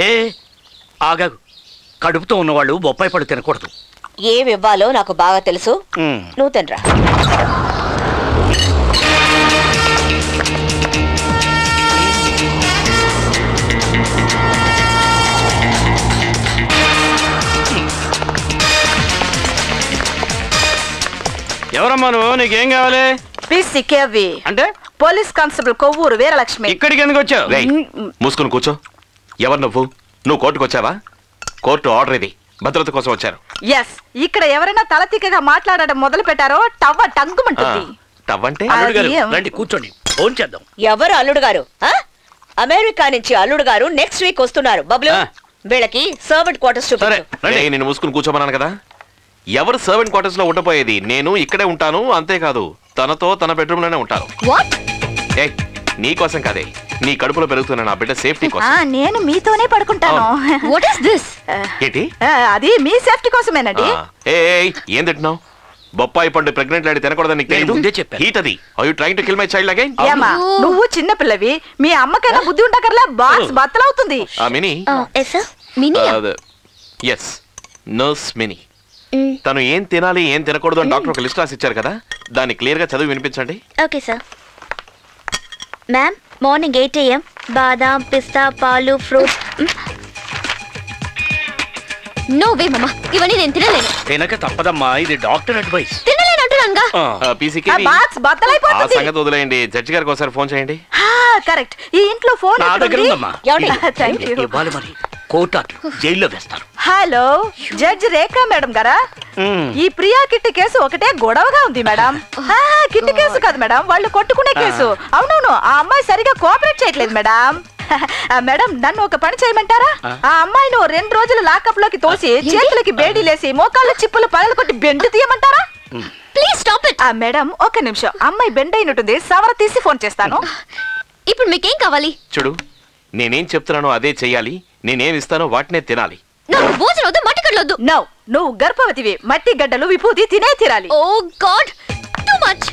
ఏ ఆగాగు, కడుపుతో ఉన్నవాళ్ళు బొప్పాయి పళ్ళు తినకూడదు. ఏమి ఇవ్వాలో నాకు బాగా తెలుసు, నువ్వు తినరా. ఎవరమ్మా నువ్వు? నీకేం కావాలి? పిసికేవి అంటే పోలీస్ కానిస్టేబుల్ కొవ్వూరు వీరలక్ష్మి. ఇక్కడికి ఎందుకు వచ్చావు? మూసుకుని కూర్చో. ఎవరు నువ్వు కోర్టుకు వచ్చావా? కోర్టు ఆర్డర్ ఇది, భద్రత కోసం వచ్చారు. ఎస్, ఇక్కడ ఎవరైనా తలతిక్కగా మాట్లాడడం మొదలు పెట్టారో టవ్వ టంగుమంటుంది. టవ్వంటే రండి కూర్చోండి, ఫోన్ చేద్దాం. ఎవరు అల్లుడు గారు? అమెరికా నుంచి అల్లుడు గారు నెక్స్ట్ వీక్ వస్తున్నారు. బబ్లు, వీళ్ళకి సర్వెంట్ క్వార్టర్స్ చూపించు. నేను మూసుకుని కూర్చోమన్నాను కదా. ఎవరు సర్వెంట్ క్వార్టర్స్ లో ఉండపోయేది? నేను ఇక్కడే ఉంటాను, అంతేకాదు తనతో తన బెడ్రూమ్ లోనే ఉంటాను. నీ కోసం కాదే, నీ కడుపులో పెరుగుతున్న నా బిడ్డ సేఫ్టీ కోసం. నేను మీతోనే పడుకుంటాను. What is this? ఏంటి? అది మీ సేఫ్టీ కోసమేనండి. ఏం తింటున్నావు? బొప్పాయి పండు ప్రెగ్నెంట్ లేడీ తినకూడదని నీకు తెలియదు? హీట్ అది. Are you trying to kill my child again? ఏమా నువ్వు చిన్న పిల్లవి, మీ అమ్మకైనా బుద్ధి ఉండకర్లా బాక్స్ బత్తలవుతుంది. మినీ. Yes, nurse Mini. తను ఏం తినాలి ఏం తినకూడదు అని డాక్టర్ ఒక లిస్ట్ రాసి ఇచ్చారు కదా, దాన్ని క్లియర్ గా చదివి వినిపించండి. Okay sir. Ma'am, morning 8 AM బాదాం, పిస్తా, పాలు, ఫ్రూట్. నో వే మమ్మా, ఇవన్నీ నేను తినలేను. తినక తప్పదమ్మా, ఇది డాక్టర్ అడ్వైస్. తినలేను అంటున్నానుగా. బాక్స్ బత్తలైపోతుంది. ఆ సంగతి వదిలేయండి, జడ్జి గారికి ఒకసారి ఫోన్ చేయండి. కరెక్ట్, ఈ ఇంట్లో ఫోన్ నా దగ్గర ఉందమ్మా. థాంక్యూ. ఇవ్వాలి మరి, కోర్టు జైల్లో వేస్తారు. హలో, జడ్జి రేఖా మేడం గారా? ఈ ప్రియా కిట్టి కేసు ఒకటే గొడవగా ఉంది మేడం. కిట్టి కేసు కాదు మేడం, వాళ్ళు కొట్టుకునే కేసు. అవునవును, ఆ అమ్మాయి సరిగా కోఆపరేట్ చేయట్లేదు మేడం. మేడం, నన్ను ఒక పని చేయమంటారా? ఆ అమ్మాయిని 2 రోజులు లాకప్ లోకి తోసి చేతులకి బేడీలేసి మోకాళ్ళ చిప్పులు పగలు కొట్టి బెండు తీయమంటారా? Please stop it. మేడం ఒక్క నిమిషం, అమ్మాయి బెండ్ అయినట్టుంది, సవర తీసి ఫోన్ చేస్తాను. ఇప్పుడు మీకేం కావాలి? చూడు, నేనేం చెప్తున్నానో అదే చెయ్యాలి, నేనేం ఇస్తానో వాటినే తినాలి. నాకు భోజనం వద్దు, మట్టి గడ్డలు వద్దు. నో, నువ్వు గర్భవతివి, మట్టి గడ్డలు విభూతి తినే తీరాలి. ఓ గాడ్, టూ మచ్.